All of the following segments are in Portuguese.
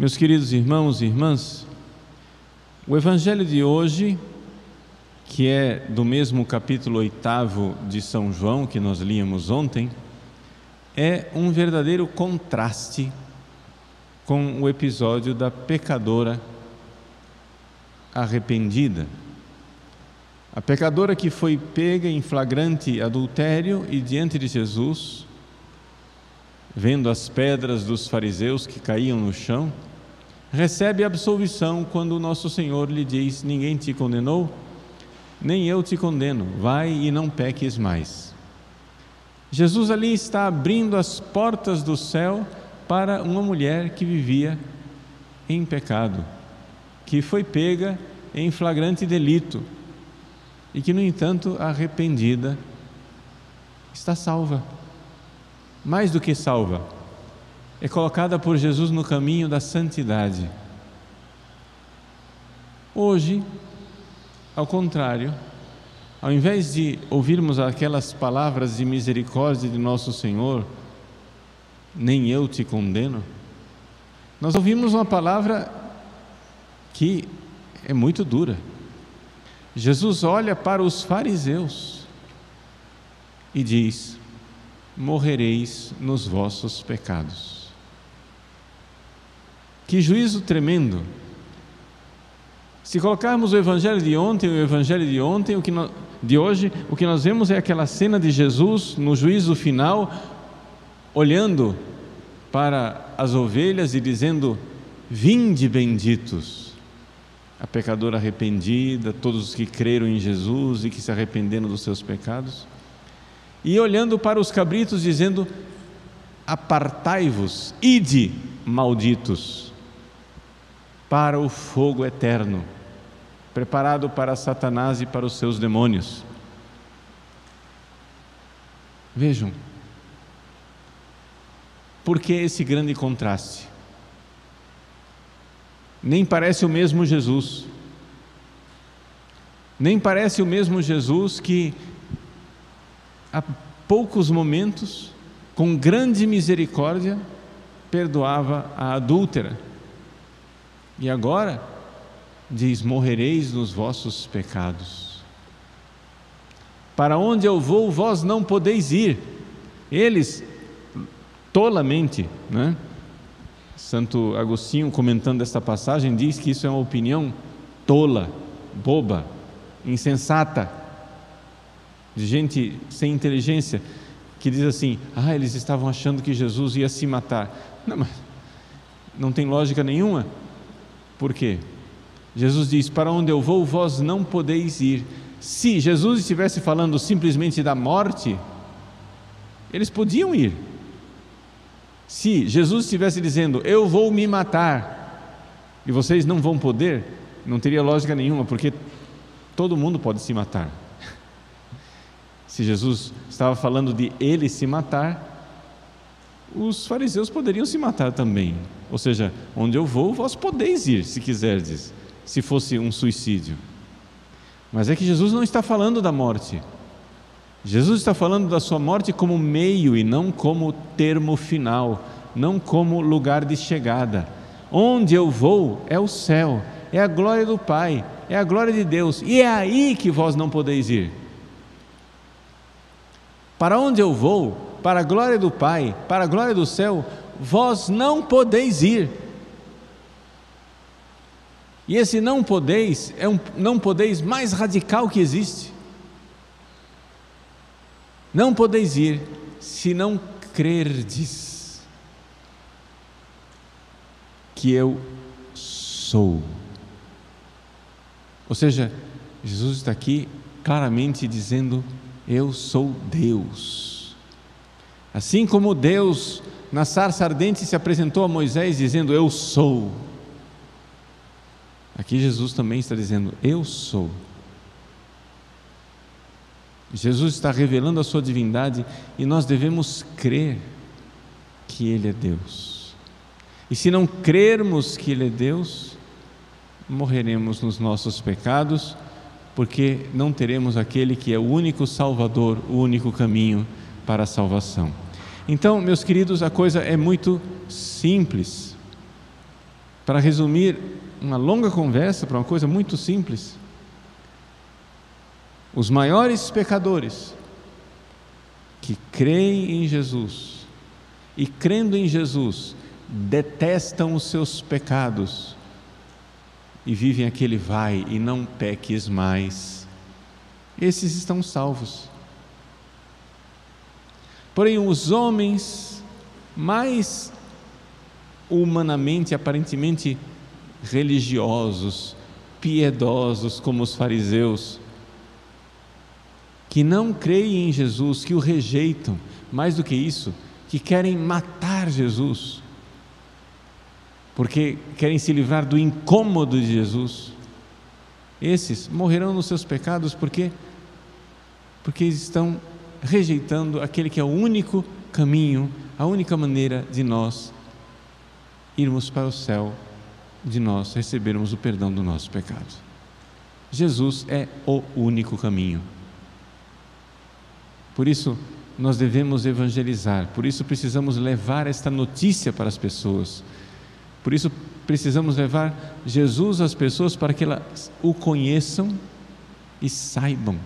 Meus queridos irmãos e irmãs, o Evangelho de hoje, que é do mesmo capítulo 8 de São João, que nós líamos ontem, é um verdadeiro contraste com o episódio da pecadora arrependida. A pecadora que foi pega em flagrante adultério e diante de Jesus, vendo as pedras dos fariseus que caíam no chão, recebe absolvição quando o nosso Senhor lhe diz: ninguém te condenou, nem eu te condeno, vai e não peques mais. Jesus ali está abrindo as portas do céu para uma mulher que vivia em pecado, que foi pega em flagrante delito e que, no entanto, arrependida, está salva. Mais do que salva, é colocada por Jesus no caminho da santidade. Hoje, ao contrário, ao invés de ouvirmos aquelas palavras de misericórdia de nosso Senhor, nem eu te condeno, nós ouvimos uma palavra que é muito dura. Jesus olha para os fariseus e diz: morrereis nos vossos pecados. Que juízo tremendo! Se colocarmos o Evangelho de ontem e o Evangelho de hoje, o que nós vemos é aquela cena de Jesus no juízo final, olhando para as ovelhas e dizendo: vinde benditos. A pecadora arrependida, todos os que creram em Jesus e que se arrependeram dos seus pecados. E olhando para os cabritos dizendo: apartai-vos, ide, malditos, para o fogo eterno, preparado para Satanás e para os seus demônios. Vejam, por que esse grande contraste? Nem parece o mesmo Jesus, nem parece o mesmo Jesus que há poucos momentos, com grande misericórdia, perdoava a adúltera. E agora diz: morrereis nos vossos pecados. Para onde eu vou, vós não podeis ir. Eles, tolamente, né? Santo Agostinho, comentando esta passagem, diz que isso é uma opinião tola, boba, insensata, de gente sem inteligência, que diz assim: eles estavam achando que Jesus ia se matar. Não, mas não tem lógica nenhuma. Por quê? Jesus diz: para onde eu vou, vós não podeis ir. Se Jesus estivesse falando simplesmente da morte, eles podiam ir. Se Jesus estivesse dizendo: eu vou me matar, e vocês não vão poder, não teria lógica nenhuma, porque todo mundo pode se matar. Se Jesus estava falando de ele se matar, os fariseus poderiam se matar também. Ou seja, onde eu vou, vós podeis ir, se quiserdes, se fosse um suicídio. Mas é que Jesus não está falando da morte. Jesus está falando da sua morte como meio e não como termo final, não como lugar de chegada. Onde eu vou é o céu, é a glória do Pai, é a glória de Deus, e é aí que vós não podeis ir. Para onde eu vou, para a glória do Pai, para a glória do céu, vós não podeis ir. E esse não podeis é um não podeis mais radical que existe. Não podeis ir se não crerdes que eu sou. Ou seja, Jesus está aqui claramente dizendo: eu sou Deus. Assim como Deus na sarça ardente se apresentou a Moisés dizendo: eu sou. Aqui Jesus também está dizendo: eu sou. Jesus está revelando a sua divindade e nós devemos crer que Ele é Deus. E se não crermos que Ele é Deus, morreremos nos nossos pecados, porque não teremos aquele que é o único Salvador, o único caminho para a salvação. Então, meus queridos, a coisa é muito simples. Para resumir uma longa conversa para uma coisa muito simples, os maiores pecadores que creem em Jesus e, crendo em Jesus, detestam os seus pecados e vivem aquele vai e não peques mais, esses estão salvos. Porém, os homens mais humanamente, aparentemente religiosos, piedosos, como os fariseus, que não creem em Jesus, que o rejeitam, mais do que isso, que querem matar Jesus, porque querem se livrar do incômodo de Jesus, esses morrerão nos seus pecados, porque estão rejeitando aquele que é o único caminho, a única maneira de nós irmos para o céu, de nós recebermos o perdão do nosso pecado. Jesus é o único caminho. Por isso nós devemos evangelizar, por isso precisamos levar esta notícia para as pessoas, por isso precisamos levar Jesus às pessoas para que elas o conheçam e saibam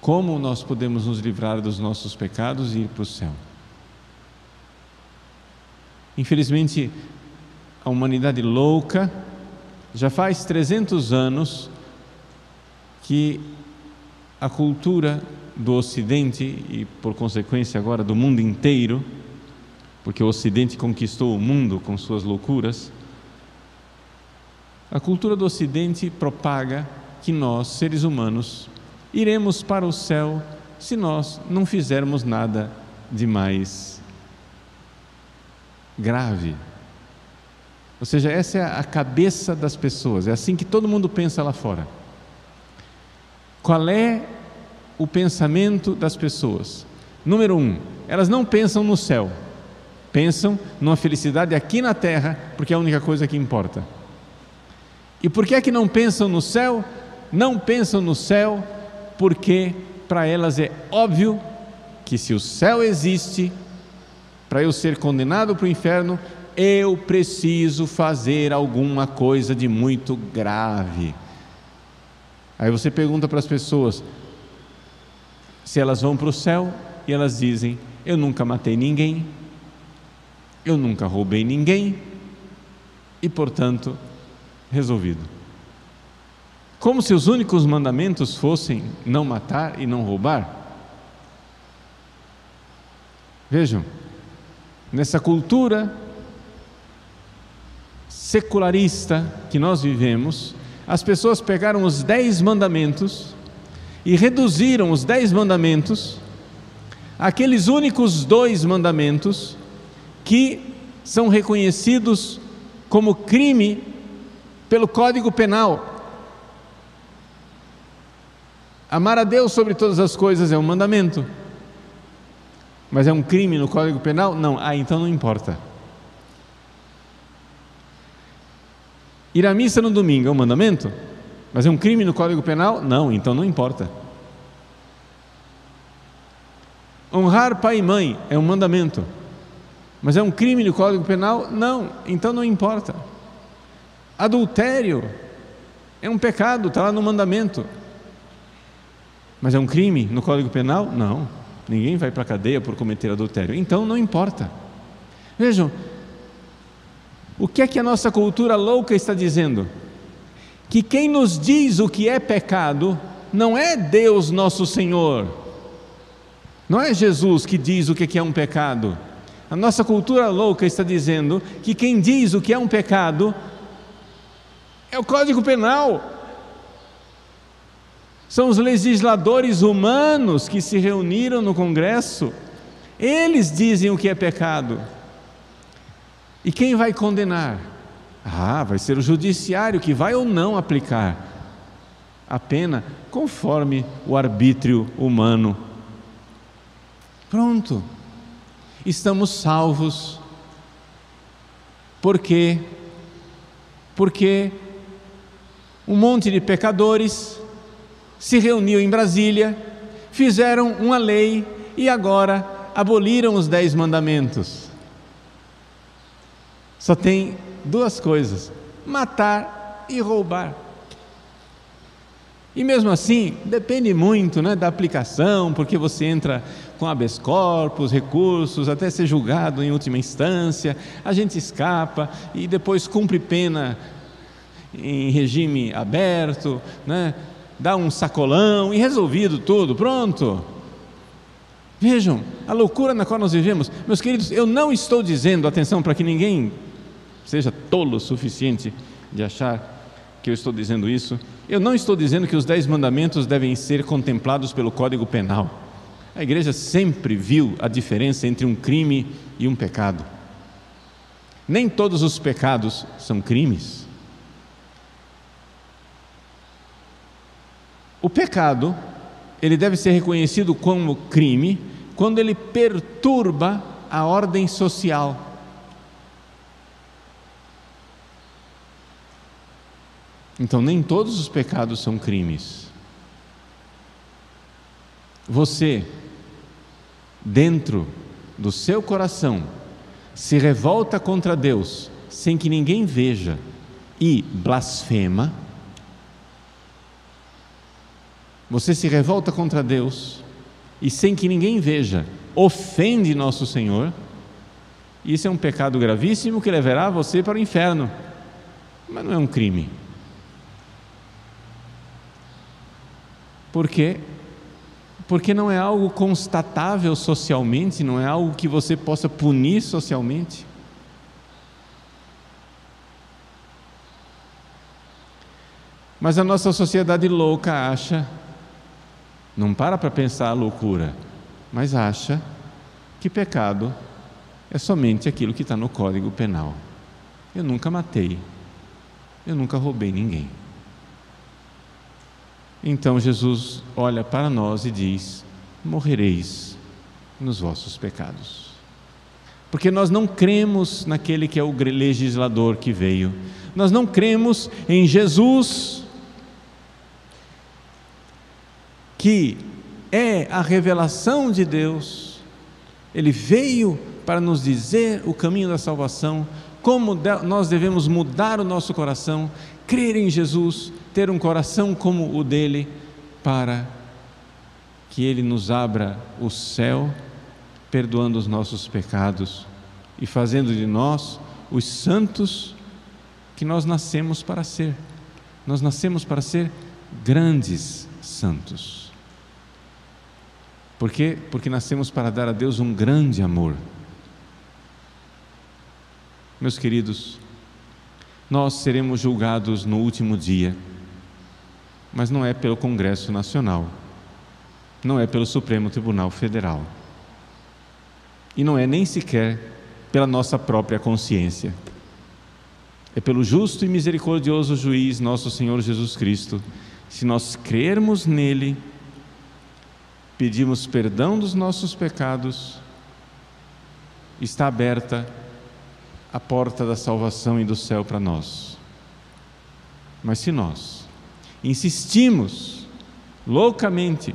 como nós podemos nos livrar dos nossos pecados e ir para o céu. Infelizmente, a humanidade louca, já faz 300 anos que a cultura do Ocidente, e por consequência agora do mundo inteiro, porque o Ocidente conquistou o mundo com suas loucuras, a cultura do Ocidente propaga que nós, seres humanos, iremos para o céu se nós não fizermos nada de mais grave. Ou seja, essa é a cabeça das pessoas, é assim que todo mundo pensa lá fora. Qual é o pensamento das pessoas? Número 1, elas não pensam no céu, pensam numa felicidade aqui na terra, porque é a única coisa que importa. E por que é que não pensam no céu? Não pensam no céu porque para elas é óbvio que se o céu existe, para eu ser condenado para o inferno, eu preciso fazer alguma coisa de muito grave. Aí você pergunta para as pessoas se elas vão para o céu, e elas dizem: eu nunca matei ninguém, eu nunca roubei ninguém, e portanto, resolvido. Como se os únicos mandamentos fossem não matar e não roubar. Vejam, nessa cultura secularista que nós vivemos, as pessoas pegaram os 10 mandamentos e reduziram os 10 mandamentos àqueles únicos 2 mandamentos que são reconhecidos como crime pelo Código Penal. Amar a Deus sobre todas as coisas é um mandamento, mas é um crime no Código Penal? Não. Então não importa. Ir à missa no domingo é um mandamento, mas é um crime no Código Penal? Não. Então não importa. Honrar pai e mãe é um mandamento, mas é um crime no Código Penal? Não. Então não importa. Adultério é um pecado, está lá no mandamento, mas é um crime no Código Penal? Não. Ninguém vai para a cadeia por cometer adultério. Então não importa. Vejam, o que é que a nossa cultura louca está dizendo? Que quem nos diz o que é pecado não é Deus nosso Senhor, não é Jesus que diz o que é um pecado. A nossa cultura louca está dizendo que quem diz o que é um pecado é o Código Penal. São os legisladores humanos que se reuniram no Congresso, eles dizem o que é pecado. E quem vai condenar? Vai ser o judiciário que vai ou não aplicar a pena conforme o arbítrio humano. Pronto, estamos salvos. Por quê? Porque um monte de pecadores se reuniu em Brasília, fizeram uma lei e agora aboliram os 10 mandamentos. Só tem duas coisas: matar e roubar. E mesmo assim, depende muito, né, da aplicação, porque você entra com habeas corpus, recursos, até ser julgado em última instância, a gente escapa e depois cumpre pena em regime aberto, né, dá um sacolão e resolvido tudo, pronto. Vejam a loucura na qual nós vivemos. Meus queridos, eu não estou dizendo, atenção, para que ninguém seja tolo o suficiente de achar que eu estou dizendo isso, eu não estou dizendo que os 10 mandamentos devem ser contemplados pelo Código Penal. A igreja sempre viu a diferença entre um crime e um pecado. Nem todos os pecados são crimes. O pecado, ele deve ser reconhecido como crime quando ele perturba a ordem social. Então, nem todos os pecados são crimes. Você, dentro do seu coração, se revolta contra Deus sem que ninguém veja e blasfema. Você se revolta contra Deus e sem que ninguém veja, ofende nosso Senhor. Isso é um pecado gravíssimo que levará você para o inferno, mas não é um crime. Por quê? Porque não é algo constatável socialmente, não é algo que você possa punir socialmente. Mas a nossa sociedade louca acha, não para pensar a loucura, mas acha que pecado é somente aquilo que está no Código Penal. Eu nunca matei, eu nunca roubei ninguém. Então Jesus olha para nós e diz: morrereis nos vossos pecados. Porque nós não cremos naquele que é o legislador que veio, nós não cremos em Jesus, que é a revelação de Deus. Ele veio para nos dizer o caminho da salvação, como nós devemos mudar o nosso coração, crer em Jesus, ter um coração como o dele, para que ele nos abra o céu, perdoando os nossos pecados e fazendo de nós os santos que nós nascemos para ser. Nós nascemos para ser grandes santos. Por quê? Porque nascemos para dar a Deus um grande amor. Meus queridos, nós seremos julgados no último dia, mas não é pelo Congresso Nacional, não é pelo Supremo Tribunal Federal, e não é nem sequer pela nossa própria consciência. É pelo justo e misericordioso juiz, nosso Senhor Jesus Cristo. Se nós crermos nele, pedimos perdão dos nossos pecados, está aberta a porta da salvação e do céu para nós. Mas se nós insistimos loucamente,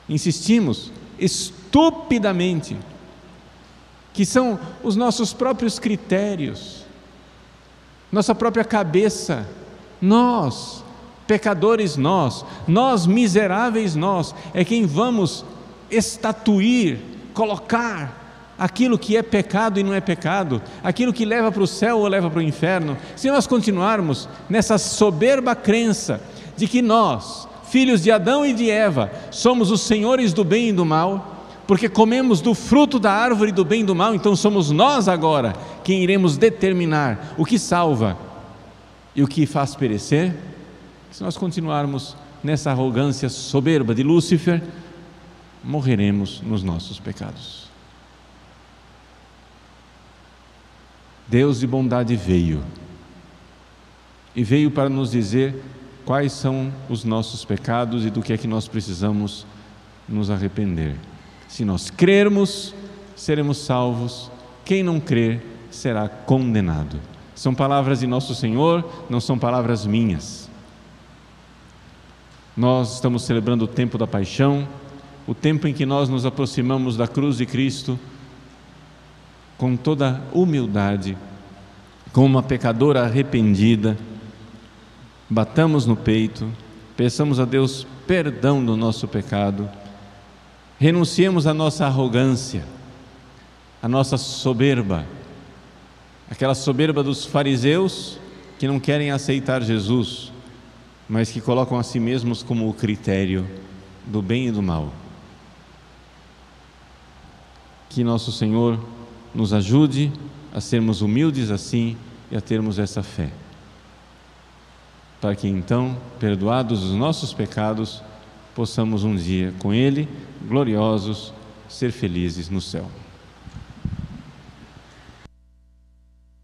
insistimos estupidamente, que são os nossos próprios critérios, nossa própria cabeça, nós, pecadores nós miseráveis nós, é quem vamos estatuir, colocar aquilo que é pecado e não é pecado, aquilo que leva para o céu ou leva para o inferno. Se nós continuarmos nessa soberba crença de que nós, filhos de Adão e de Eva, somos os senhores do bem e do mal, porque comemos do fruto da árvore do bem e do mal, então somos nós agora quem iremos determinar o que salva e o que faz perecer. Se nós continuarmos nessa arrogância soberba de Lúcifer, morreremos nos nossos pecados. Deus de bondade veio, e veio para nos dizer quais são os nossos pecados e do que é que nós precisamos nos arrepender. Se nós crermos, seremos salvos; quem não crer será condenado. São palavras de nosso Senhor, não são palavras minhas. Nós estamos celebrando o tempo da paixão, o tempo em que nós nos aproximamos da cruz de Cristo com toda humildade, como uma pecadora arrependida, batamos no peito, peçamos a Deus perdão do nosso pecado, renunciemos à nossa arrogância, à nossa soberba, aquela soberba dos fariseus que não querem aceitar Jesus, mas que colocam a si mesmos como o critério do bem e do mal. Que nosso Senhor nos ajude a sermos humildes assim e a termos essa fé, para que então, perdoados os nossos pecados, possamos um dia com Ele, gloriosos, ser felizes no céu.